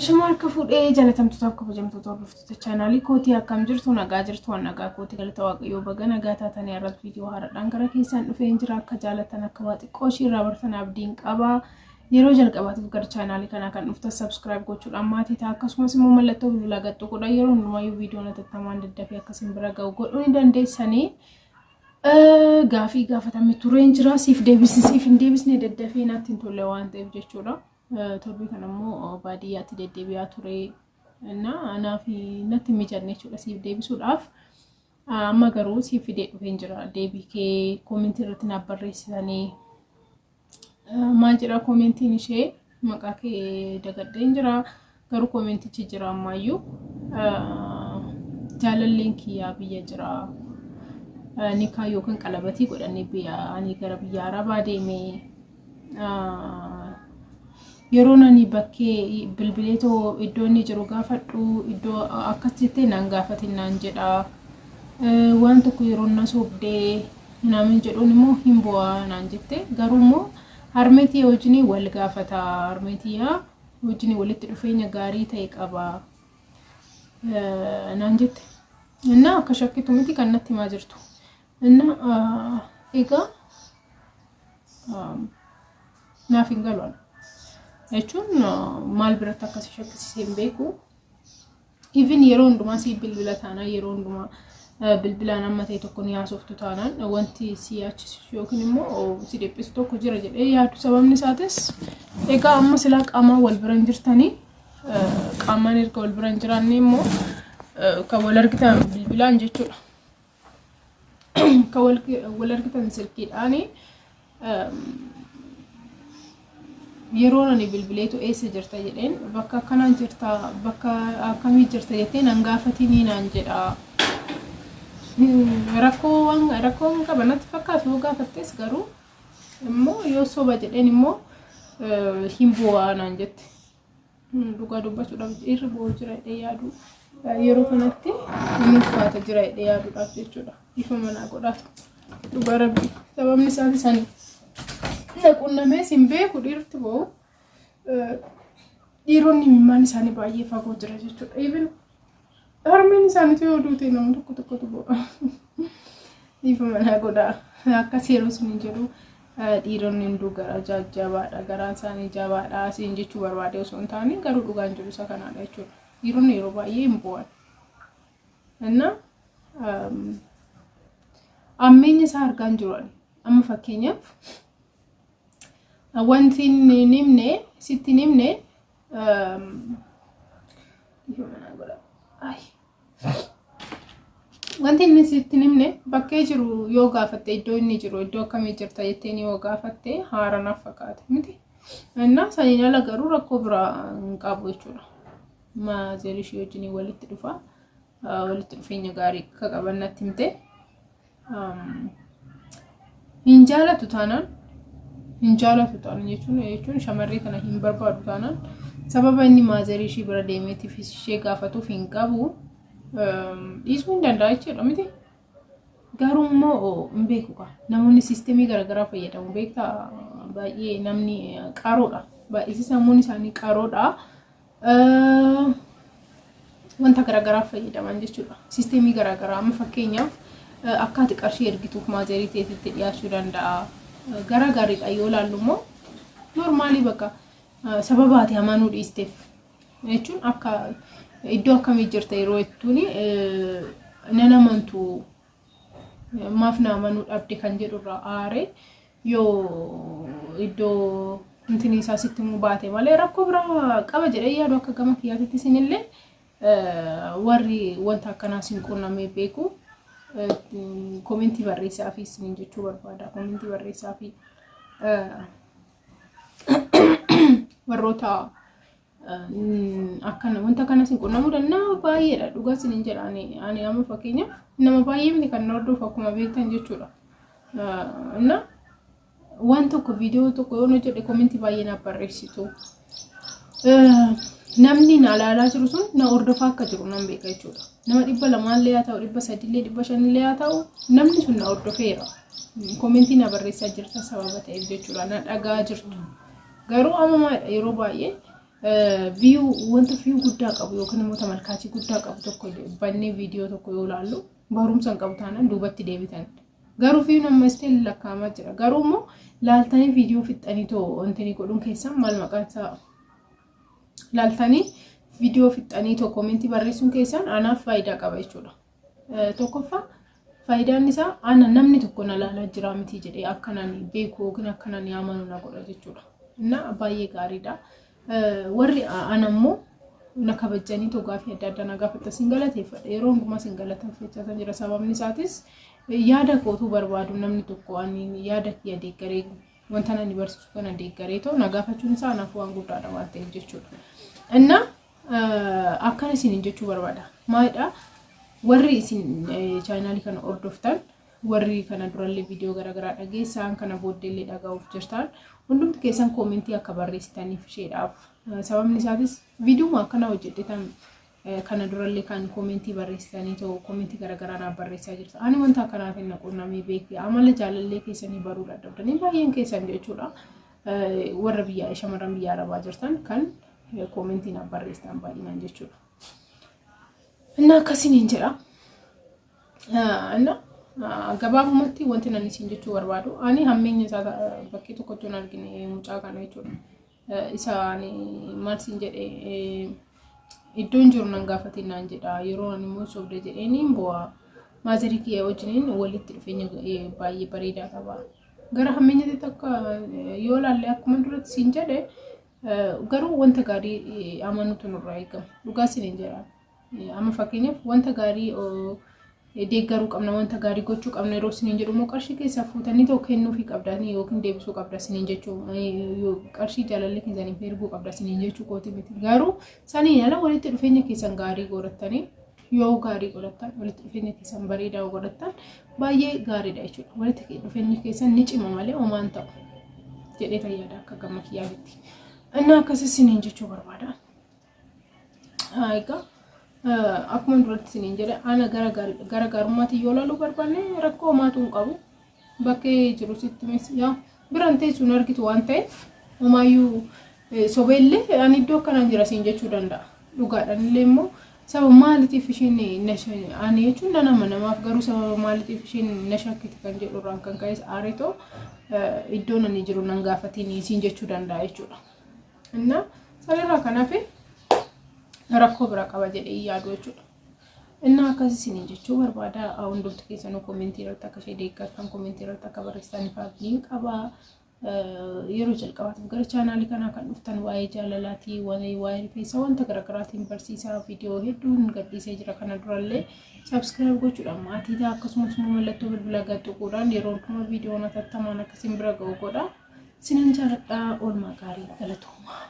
Shamal ka fuudhee jalatamtootaaf kabajamtoota hordoftoota chaanaalii kootii akkam jirtu nagaa jirtu waan nagaa kootii galata waaqayyoo baga nagaa taatanii irratti viidiyoo haaraadhaan gara keessaan dhufee jira akka jaalatan akka waa xiqqoo ishii irraa bartan abdiin qaba yeroo jalqabaatiif gara chaanaalii kanaa kan dhuftan subscribe gochuudhaan maatii ta'a akkasumas immoo mallattoo bilbilaa gadxuquudha yeroo hundumayyuu viidiyoon atattamaan daddafee akkasiin bira ga'u godhuu ni dandeessanii gaafii gaafatame tureen jira siif hin deebisne daddafee naatti hin tolle waan ta'eef jechuudha. Torbii kanammoo baadiyyaatti deddeebi'aa ture naafi natti mijanne jechuudha siif deebisuudhaaf amma garuu siif fidee dhufeen jira deebii kee koomentii irratti naaf barreessitanii maal jedha koomentiin ishee maqaa kee dagadheen jira garuu koomentichi jira ammayyuu jaalalleen kiyyaa biyya jira nikaa yookaan qalabatii godhannee ani gara biyya Arabaa deemee yeroo nani bakkee bilbileetoo iddoo inni jiru gaafadhu iddoo akkas jettee naan gaafatin naan jedha waan tokko yeroo na soobdee naamin jedhuun immoo hin bu'aa naan jette garuu immoo harmeetii wajjin wal gaafata harmeetiyaa wajjin walitti dhufeenya gaarii ta'e qaba naan jette inna akka shakkitu miti kan natti himaa jirtu inna egaa naaf hin galuun jechuun maal biratti akkasii shakkisiisee hin beeku even yeroo hundumaa si bilbila taanaan yeroo hundumaa bilbilaan amma ta'e tokko ni haasoftu taanaan wanti si achisu yookiin immoo si dhiphisu tokko jira jedhee yaadu sababni isaatis egaa amma silaa qaamaan wal bira hin jirtanii qaamaan erga wal bira hin jiraanne immoo kan wal argitan bilbilaan jechuudha kan wal argitan silkiidhaanii yeroo nani bilbileetu eessa jirta jedheen bakka akkanaan jirta bakka akkamii jirta jettee nan gaafatinii naan jedha rakkoon qabanatti fakkaatu yoo gaafattes garuu immoo yoo soba jedheen immoo hin bu'aa naan jette dhugaa dubbachuudhaaf irra bu'uu jira jedhee yaadu yeroo kanatti inni uffaata jira jedhee yaaduudhaaf jechuudha ifa manaa godhaatu dhugaa rabbi sababni isaati sanii naqunnamee sin beeku dhiirti bo'u dhiironni mimmaan isaanii baay'ee fagoo jira jechuudha even harmeen isaaniitu yoo duute nama tokkotu bo'u ifa manaa godhaa akkas yeroo sun jedhu dhiironni hunduu gara jajjabaadha garaan isaanii jabaadha asiin jechuu barbaade osoo hin taane garuu dhugaan jiru isa kanaadha jechuudha dhiironni yeroo baay'ee hin bu'an inna ammeenya isaa argaan jiru amma fakkeenyaaf wanti nimne sitti nimne wanti inni sitti nimne bakkee jiru yoo gaafatte iddoo inni jiru iddoo akkamii jirta jettee yoo gaafatte haaranaaf fakkaate miti inna saniin ala garuu rakkoo biraa hin qabu jechuudha maazelishii wajjin walitti dhufa walitti dhufeenya gaarii akka qaban natti himte hin jaalatu taanaan hin jaalatu taanaan jechuun shamarree kana hin barbaadu taanaan sababa inni maazelishii bira deemeetiif ishee gaafatuuf hin qabu dhiisuu hin danda'a jechuudha miti garuu immoo hin beeku namoonni siisteemii garaagaraa fayyadamu beektaa baay'ee namni qaroodha baay'isi sammuun isaanii qaroodha wanta garaagaraa fayyadaman jechuudha siisteemii garaagaraa amma fakkeenyaaf akkaati qarshii ergituuf maazelii teetitti dhiyaachuu danda'a gara gaariidha yoo laallu immoo normaalii bakka sababaati amanuu dhiisteef jechuun akka iddoo akkamii jirta yeroo ittuuni nan amantu maaf na amanuu dhabde kan jedhurraa aare yoo iddoo intini isaa sitti muu baate malee rakkoo biraa qaba jedhee yaadu akka gama kiyyaatitti isinillee warri wanta akkanaa sin quunnamee beeku komentii barreessaa fi isin jechuu barbaada komentii barreessaa fi warroota akkana wanta kana sin quunnamuu danda'a baay'eedha dhugaa isin jedhaani ani amma fakkeenyaaf nama baay'ee miti kan hordofu akkuma beektan jechuudha inna waan tokko viidiyoo tokko yoo hojjedhe komentii baay'ee naaf barreessitu namni na ilaalaa jiru sun na hordofaa akka jiru nan beeka jechuudha nama 200 illee haa ta'u 300 illee 500 illee haa ta'u namni sun na hordofeera komentii na barreessaa jirta sababa ta'eef jechuudha na dhagaa jirtu garuu amma yeroo baay'ee view wanta view guddaa qabu yookaan immoo tamalkaachii guddaa qabu tokko bannee viidiyoo tokko yoo ilaallu barumsa qabu taanaan duubatti deebitan garuu view nama still lakkaa'amaa jira garuu immoo laaltanii viidiyoo fixxanii too wantini godhuun keessan maal maqaan isaa laaltanii viidiyoo fixxanii too koomentii barreessuun keessan anaaf faayidaa qaba jechuudha tokkoffaa faayidaan isaa ana namni tokko na laalaa jira miti jedhee akkanaan beeku yookiin akkanaan yaamanu na godha jechuudha na baay'ee gaariidha warri anammoo na kabajanii too gaafii adda addaa na gaafata singalateeffadha yeroo hundumaa singalateeffachaa jira sababni isaatis yaada kootu barbaadu namni tokko ani yaada kiyya deeggaree wanta nani barsiisu kana deeggaree too na gaafachuun isaa anaaf waan guddaadha waan ta'eef jechuudha inna akkana isin jechuu barbaada maalidha warri isin chaanaalii kana hordoftan warri kana durallee viidiyoo garagaraa dhageessan kana booddeellee dhagaa'uuf jirtan hundumti keessan koomentii akka barreessitaniif isheedhaaf sababni isaatis viidiyoo akkana hojjedhetan kana durallee kan koomentii barreessitanii ta'u koomentii garagaraa naaf barreessaa jirta ani wanta akkanaatiin naqunnamee beekee amala jaalallee keessanii baruu dadhabdanii baay'een keessan jechuudha warra biyyaa shamarran biyyaa arabaa jirtan kan koomentii naaf barreessitan baay'inaan jechuudha inna akkasiin jedha inna gabaabumatti wanti nan isin jechuu barbaadu ani hammeenya isaa bakkee tokkotti hin argine mucaa kana jechuudha isaan maal sin jedhee iddoon jiru nan gaafatin naan jedha yeroo ani immoo sobde jedheeniin bu'aa maazarii kiyya wajjiniin walitti dhufeenya baay'ee bareedaa qaba gara hammeenyatti takka yoo laalle akkuma duratti sin jedhe garuu wanta gaarii amanuutu nurraa eegama dhugaa sin jedha amma fakkeenyaaf wanta gaarii deeggaruu qabna wanta gaarii gochuu qabna yeroo sin jedhu immoo qarshii keessaa fuutanii ta'u kennuufii qabdanii yookiin deebisuu qabda sin jechuu qarshii jaalallee keessaniif erguu qabda sin jechuu kooti miti garuu sanii yaala walitti dhufeenya keessan gaarii godhattanii yoo gaarii godhattan walitti dhufeenya keessan bareedaa godhattan baay'ee gaariidha jechuudha walitti dhufeenya keessan ni cima malee homaan ta'u jedhee fayyaada akka gamma kiyyaatti inna akkasii sin jechuu barbaada egaa akkuma duratti sin jedhe ana gara garummaatti yoo laaluu barbaanne rakkoo homaatu hin qabu bakkee jiru sitti mes yaa biraan teessuun argitu waan ta'eef homaayyuu sobeellee ani iddoo akkanaan jira sin jechuu danda'a dhugaadhaan illee immoo sababa maaliitiif isheen ani jechuun nama namaaf garuu sababa maaliitiif isheen na shakkiti kan jedhurraan kan ka'es aaretoo iddoon ani jiru nan gaafatiin sin jechuu danda'a jechuudha inna sanirraa kanaaf rakkoo bira qaba jedhee yaadu jechuudha inna akkasii sin jechuu barbaada hundumti keessanuu koomentii irratti akka ishee deeggartan koomentii irratti akka barreessitaniif abdiin qaba yeroo jalqabaatiif gara chaanaalii kanaa kan dhuftan waa'ee jaalalaatii waa'ee rifeensa wanta garaagaraatiin barsiisaa viidiyoo hedduun gadhiisee jira kana durallee subscribe gochuudhaan maatii akkasumas mallattoo bilbilaa gadhuudhaan yeroo hundumaa viidiyoon atattamaan akkasiin bira ga'u godha sinan jaaladha oolmaa gaarii galatooma